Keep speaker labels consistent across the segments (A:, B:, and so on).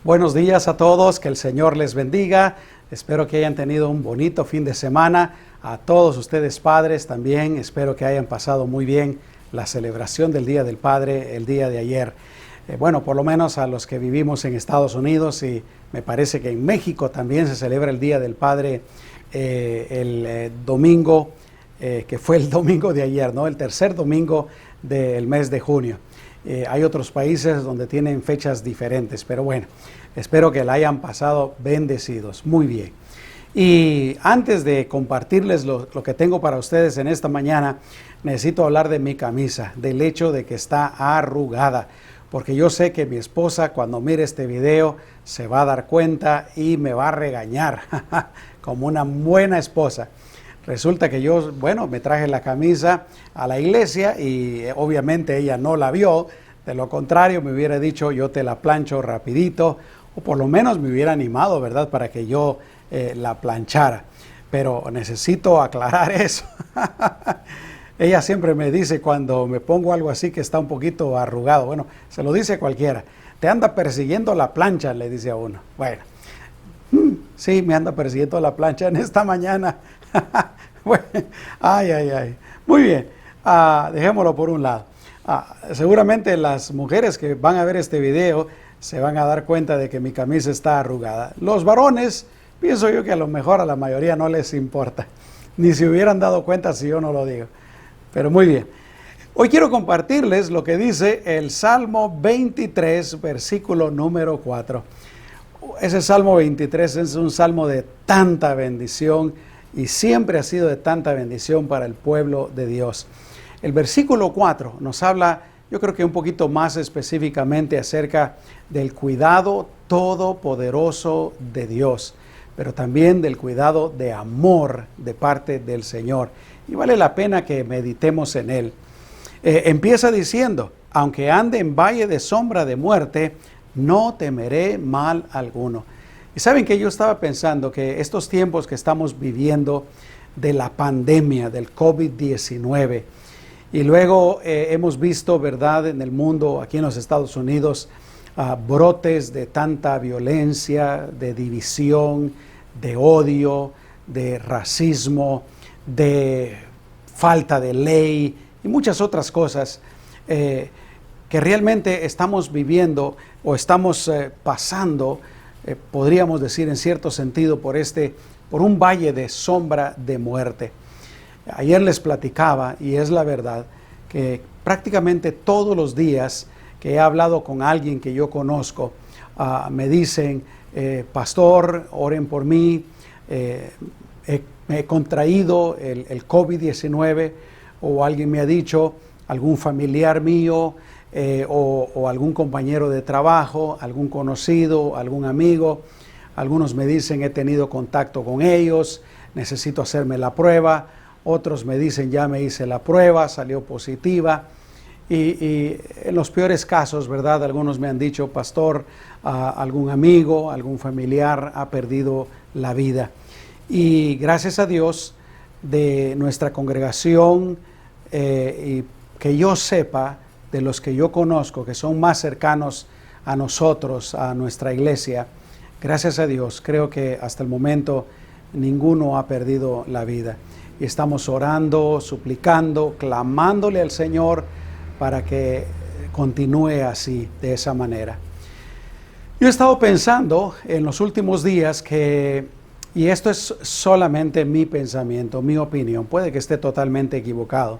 A: Buenos días a todos, que el Señor les bendiga. Espero que hayan tenido un bonito fin de semana. A todos ustedes padres también, espero que hayan pasado muy bien la celebración del Día del Padre el día de ayer. Bueno, por lo menos a los que vivimos en Estados Unidos, y me parece que en México también se celebra el Día del Padre el domingo, que fue el domingo de ayer, ¿no? El tercer domingo del mes de junio. Hay otros países donde tienen fechas diferentes, pero bueno, espero que la hayan pasado bendecidos. Muy bien. Y antes de compartirles lo que tengo para ustedes en esta mañana, necesito hablar de mi camisa, del hecho de que está arrugada, porque yo sé que mi esposa cuando mire este video se va a dar cuenta y me va a regañar, como una buena esposa. Resulta que yo, bueno, me traje la camisa a la iglesia y obviamente ella no la vio. De lo contrario, me hubiera dicho, yo te la plancho rapidito, o por lo menos me hubiera animado, ¿verdad?, para que yo la planchara. Pero necesito aclarar eso. Ella siempre me dice cuando me pongo algo así que está un poquito arrugado, bueno, se lo dice cualquiera, te anda persiguiendo la plancha, le dice a uno. Bueno, sí, me anda persiguiendo la plancha en esta mañana. Bueno, ay. Muy bien, dejémoslo por un lado. Seguramente las mujeres que van a ver este video se van a dar cuenta de que mi camisa está arrugada. Los varones, pienso yo que a lo mejor a la mayoría no les importa, ni se hubieran dado cuenta si yo no lo digo. Pero muy bien. Hoy quiero compartirles lo que dice el Salmo 23, versículo número 4. Ese Salmo 23 es un salmo de tanta bendición y siempre ha sido de tanta bendición para el pueblo de Dios. El versículo 4 nos habla, yo creo que un poquito más específicamente acerca del cuidado todopoderoso de Dios, pero también del cuidado de amor de parte del Señor. Y vale la pena que meditemos en él. Empieza diciendo, aunque ande en valle de sombra de muerte, no temeré mal alguno. Y saben que yo estaba pensando que estos tiempos que estamos viviendo de la pandemia, del COVID-19, y luego hemos visto, ¿verdad?, en el mundo, aquí en los Estados Unidos, brotes de tanta violencia, de división, de odio, de racismo, de falta de ley y muchas otras cosas que realmente estamos viviendo o estamos pasando, podríamos decir en cierto sentido, por un valle de sombra de muerte. Ayer les platicaba, y es la verdad, que prácticamente todos los días que he hablado con alguien que yo conozco, me dicen, pastor, oren por mí, he contraído el COVID-19, o alguien me ha dicho, algún familiar mío, o algún compañero de trabajo, algún conocido, algún amigo. Algunos me dicen, he tenido contacto con ellos, necesito hacerme la prueba. Otros me dicen, ya me hice la prueba, salió positiva. Y en los peores casos, ¿verdad? Algunos me han dicho, pastor, algún amigo, algún familiar ha perdido la vida. Y gracias a Dios, de nuestra congregación, y que yo sepa, de los que yo conozco, que son más cercanos a nosotros, a nuestra iglesia, gracias a Dios, creo que hasta el momento ninguno ha perdido la vida. Y estamos orando, suplicando, clamándole al Señor para que continúe así, de esa manera. Yo he estado pensando en los últimos días que, y esto es solamente mi pensamiento, mi opinión, puede que esté totalmente equivocado,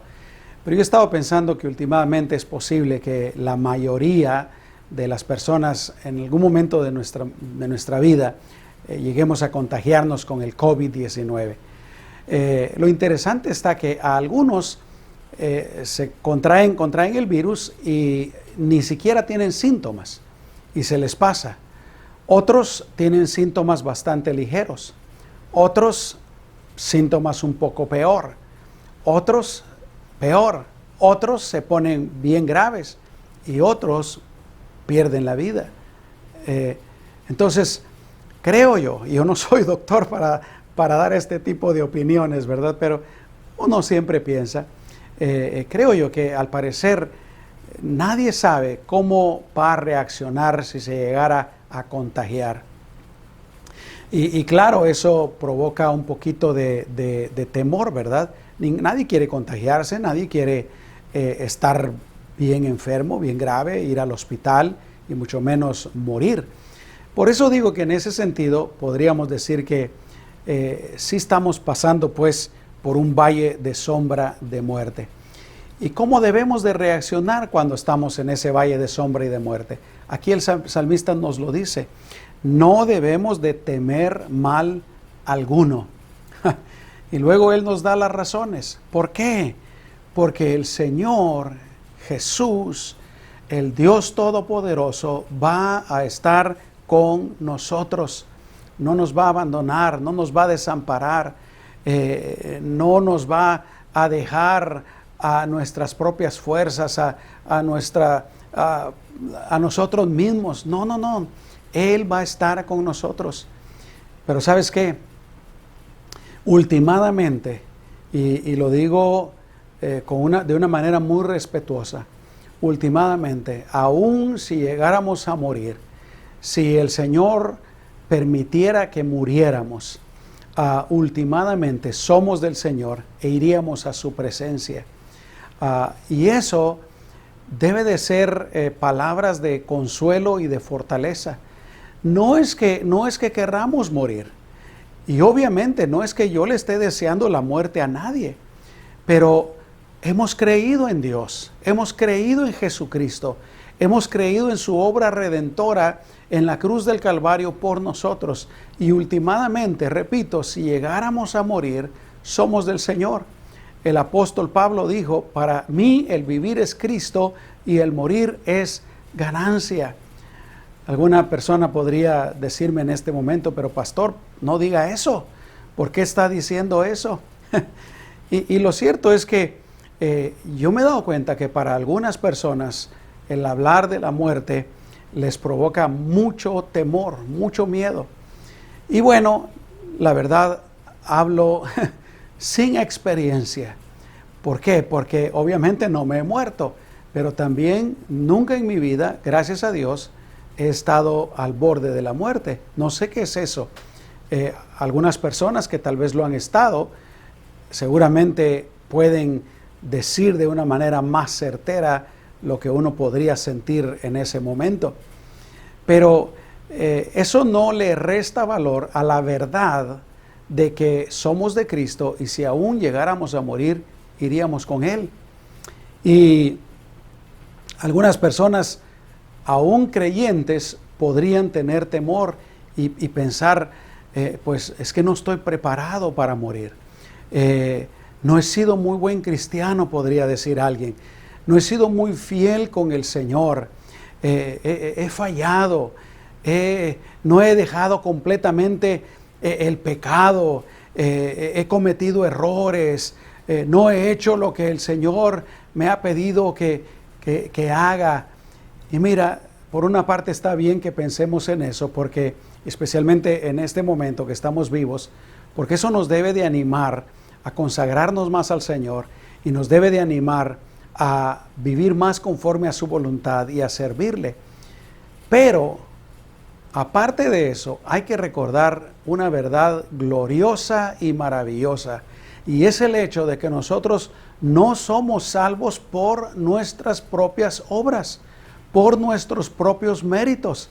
A: pero yo he estado pensando que últimamente es posible que la mayoría de las personas en algún momento de nuestra vida lleguemos a contagiarnos con el COVID-19. Lo interesante está que a algunos se contraen el virus y ni siquiera tienen síntomas y se les pasa. Otros tienen síntomas bastante ligeros, otros síntomas un poco peor, otros peor, otros se ponen bien graves y otros pierden la vida. Entonces, creo yo no soy doctor para dar este tipo de opiniones, ¿verdad? Pero uno siempre piensa, creo yo que al parecer nadie sabe cómo va a reaccionar si se llegara a contagiar. Y claro, eso provoca un poquito de temor, ¿verdad? Nadie quiere contagiarse, nadie quiere estar bien enfermo, bien grave, ir al hospital y mucho menos morir. Por eso digo que en ese sentido podríamos decir que sí estamos pasando pues por un valle de sombra de muerte. ¿Y cómo debemos de reaccionar cuando estamos en ese valle de sombra y de muerte? Aquí el salmista nos lo dice: no debemos de temer mal alguno. Y luego él nos da las razones. ¿Por qué? Porque el Señor Jesús, el Dios Todopoderoso, va a estar con nosotros. No nos va a abandonar, no nos va a desamparar, no nos va a dejar a nuestras propias fuerzas, a nosotros mismos. No, no, no. Él va a estar con nosotros. Pero ¿sabes qué? Ultimadamente, y lo digo de una manera muy respetuosa, ultimadamente, aun si llegáramos a morir, si el Señor permitiera que muriéramos, ultimadamente somos del Señor e iríamos a su presencia. Y eso debe de ser palabras de consuelo y de fortaleza. No es que querramos morir. Y obviamente no es que yo le esté deseando la muerte a nadie. Pero hemos creído en Dios. Hemos creído en Jesucristo. Hemos creído en su obra redentora en la cruz del Calvario por nosotros. Y últimamente, repito, si llegáramos a morir, somos del Señor. El apóstol Pablo dijo: para mí el vivir es Cristo y el morir es ganancia. Alguna persona podría decirme en este momento: pero pastor, no diga eso. ¿Por qué está diciendo eso? y lo cierto es que yo me he dado cuenta que para algunas personas el hablar de la muerte les provoca mucho temor, mucho miedo. Y bueno, la verdad, hablo sin experiencia. ¿Por qué? Porque obviamente no me he muerto, pero también nunca en mi vida, gracias a Dios, he estado al borde de la muerte. No sé qué es eso. Algunas personas que tal vez lo han estado, seguramente pueden decir de una manera más certera lo que uno podría sentir en ese momento. Pero eso no le resta valor a la verdad de que somos de Cristo, y si aún llegáramos a morir, iríamos con Él. Y algunas personas, aún creyentes, podrían tener temor y pensar, pues es que no estoy preparado para morir. No he sido muy buen cristiano, podría decir alguien. No he sido muy fiel con el Señor. He fallado. No he dejado completamente el pecado. He cometido errores. No he hecho lo que el Señor me ha pedido que haga. Y mira, por una parte está bien que pensemos en eso, porque especialmente en este momento que estamos vivos, porque eso nos debe de animar a consagrarnos más al Señor y nos debe de animar a vivir más conforme a su voluntad y a servirle. Pero aparte de eso, hay que recordar una verdad gloriosa y maravillosa, y es el hecho de que nosotros no somos salvos por nuestras propias obras, por nuestros propios méritos.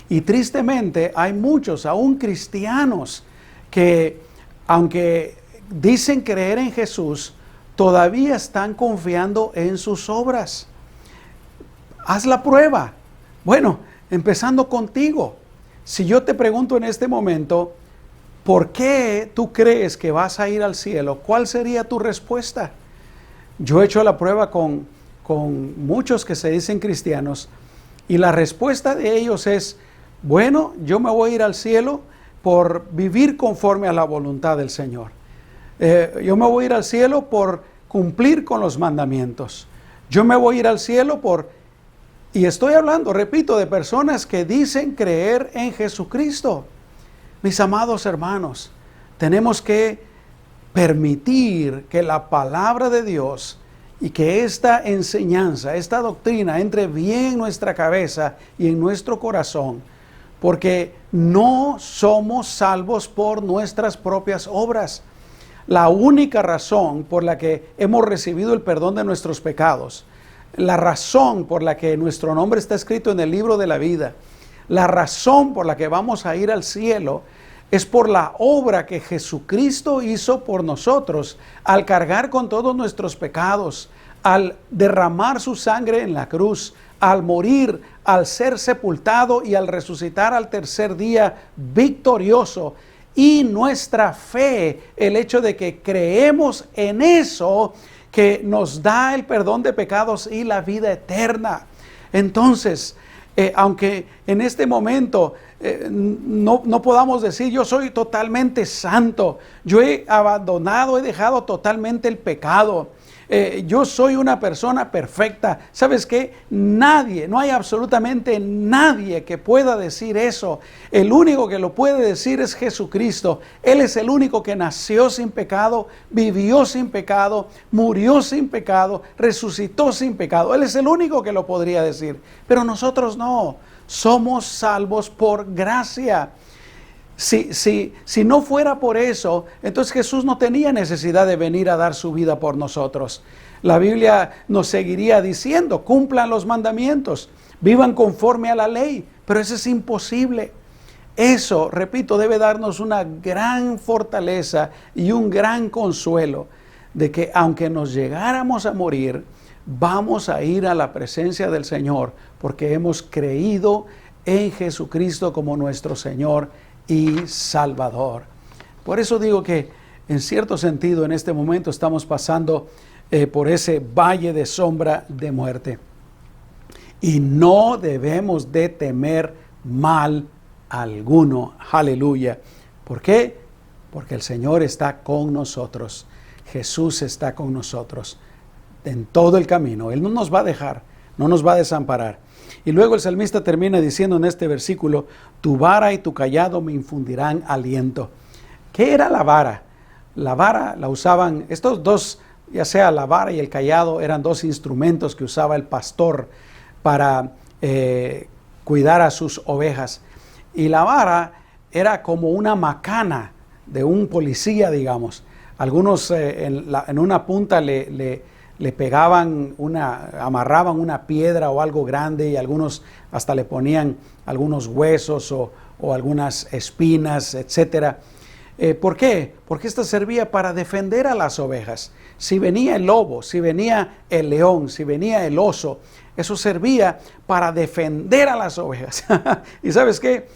A: Y tristemente hay muchos, aún cristianos, que aunque dicen creer en Jesús, todavía están confiando en sus obras. Haz la prueba. Bueno, empezando contigo. Si yo te pregunto en este momento, ¿por qué tú crees que vas a ir al cielo? ¿Cuál sería tu respuesta? Yo he hecho la prueba con muchos que se dicen cristianos, y la respuesta de ellos es: bueno, yo me voy a ir al cielo por vivir conforme a la voluntad del Señor. Yo me voy a ir al cielo por cumplir con los mandamientos. Yo me voy a ir al cielo y estoy hablando, repito, de personas que dicen creer en Jesucristo. Mis amados hermanos, tenemos que permitir que la palabra de Dios y que esta enseñanza, esta doctrina entre bien en nuestra cabeza y en nuestro corazón, porque no somos salvos por nuestras propias obras. La única razón por la que hemos recibido el perdón de nuestros pecados, la razón por la que nuestro nombre está escrito en el libro de la vida, la razón por la que vamos a ir al cielo, es por la obra que Jesucristo hizo por nosotros al cargar con todos nuestros pecados, al derramar su sangre en la cruz, al morir, al ser sepultado y al resucitar al tercer día victorioso. Y nuestra fe, el hecho de que creemos en eso, que nos da el perdón de pecados y la vida eterna. Entonces, aunque en este momento no podamos decir yo soy totalmente santo, yo he abandonado, he dejado totalmente el pecado, yo soy una persona perfecta. ¿Sabes qué? Nadie, no hay absolutamente nadie que pueda decir eso. El único que lo puede decir es Jesucristo. Él es el único que nació sin pecado, vivió sin pecado, murió sin pecado, resucitó sin pecado. Él es el único que lo podría decir. Pero nosotros no, somos salvos por gracia. Si no fuera por eso, entonces Jesús no tenía necesidad de venir a dar su vida por nosotros. La Biblia nos seguiría diciendo, cumplan los mandamientos, vivan conforme a la ley, pero eso es imposible. Eso, repito, debe darnos una gran fortaleza y un gran consuelo de que aunque nos llegáramos a morir, vamos a ir a la presencia del Señor porque hemos creído en Jesucristo como nuestro Señor y Salvador. Por eso digo que en cierto sentido en este momento estamos pasando por ese valle de sombra de muerte. Y no debemos de temer mal alguno. Aleluya. ¿Por qué? Porque el Señor está con nosotros. Jesús está con nosotros en todo el camino. Él no nos va a dejar, no nos va a desamparar. Y luego el salmista termina diciendo en este versículo, tu vara y tu cayado me infundirán aliento. ¿Qué era la vara? La vara la usaban, estos dos, ya sea la vara y el cayado, eran dos instrumentos que usaba el pastor para cuidar a sus ovejas. Y la vara era como una macana de un policía, digamos. Algunos en una punta le pegaban amarraban una piedra o algo grande, y algunos hasta le ponían algunos huesos o algunas espinas, etcétera. ¿Por qué? Porque esto servía para defender a las ovejas. Si venía el lobo, si venía el león, si venía el oso, eso servía para defender a las ovejas. Y ¿sabes qué?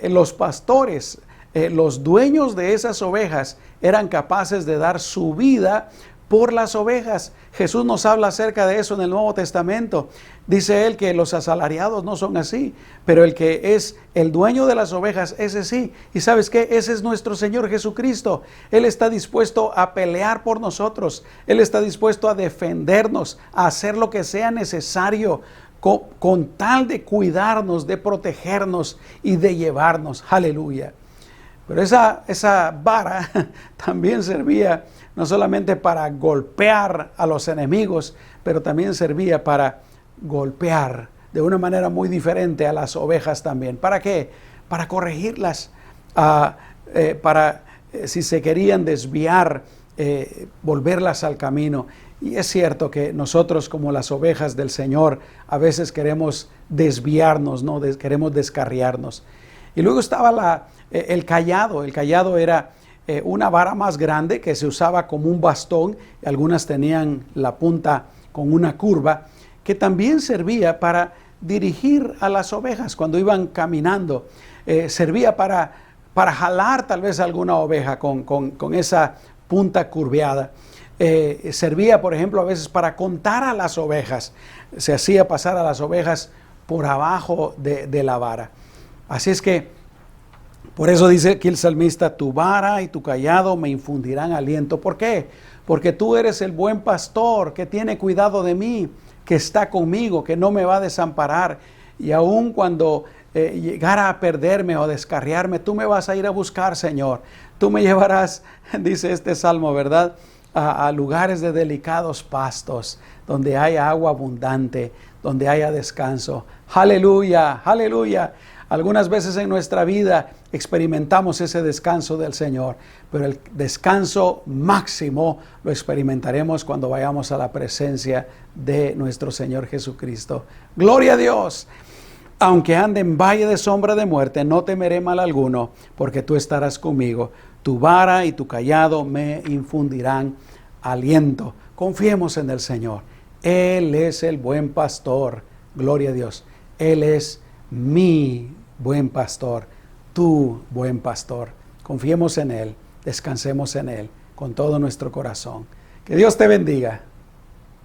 A: Los pastores, los dueños de esas ovejas eran capaces de dar su vida por las ovejas. Jesús nos habla acerca de eso en el Nuevo Testamento. Dice él que los asalariados no son así, pero el que es el dueño de las ovejas, ese sí. ¿Y sabes qué? Ese es nuestro Señor Jesucristo. Él está dispuesto a pelear por nosotros. Él está dispuesto a defendernos, a hacer lo que sea necesario con tal de cuidarnos, de protegernos y de llevarnos. Aleluya. Pero esa vara también servía no solamente para golpear a los enemigos, pero también servía para golpear de una manera muy diferente a las ovejas también. ¿Para qué? Para corregirlas, si se querían desviar, volverlas al camino. Y es cierto que nosotros, como las ovejas del Señor, a veces queremos desviarnos, ¿no? Queremos descarriarnos. Y luego estaba el cayado. El cayado era una vara más grande que se usaba como un bastón. Algunas tenían la punta con una curva, que también servía para dirigir a las ovejas cuando iban caminando. Servía para jalar tal vez alguna oveja con esa punta curveada. Servía, por ejemplo, a veces para contar a las ovejas. Se hacía pasar a las ovejas por abajo de la vara. Así es que, por eso dice aquí el salmista, tu vara y tu cayado me infundirán aliento. ¿Por qué? Porque tú eres el buen pastor que tiene cuidado de mí, que está conmigo, que no me va a desamparar. Y aun cuando llegara a perderme o descarriarme, tú me vas a ir a buscar, Señor. Tú me llevarás, dice este salmo, ¿verdad?, a lugares de delicados pastos, donde haya agua abundante, donde haya descanso. Aleluya, aleluya. Algunas veces en nuestra vida experimentamos ese descanso del Señor, pero el descanso máximo lo experimentaremos cuando vayamos a la presencia de nuestro Señor Jesucristo. ¡Gloria a Dios! Aunque ande en valle de sombra de muerte, no temeré mal alguno, porque tú estarás conmigo. Tu vara y tu cayado me infundirán aliento. Confiemos en el Señor. Él es el buen pastor. Gloria a Dios. Él es mi buen pastor, tu buen pastor. Confiemos en Él, descansemos en Él con todo nuestro corazón. Que Dios te bendiga.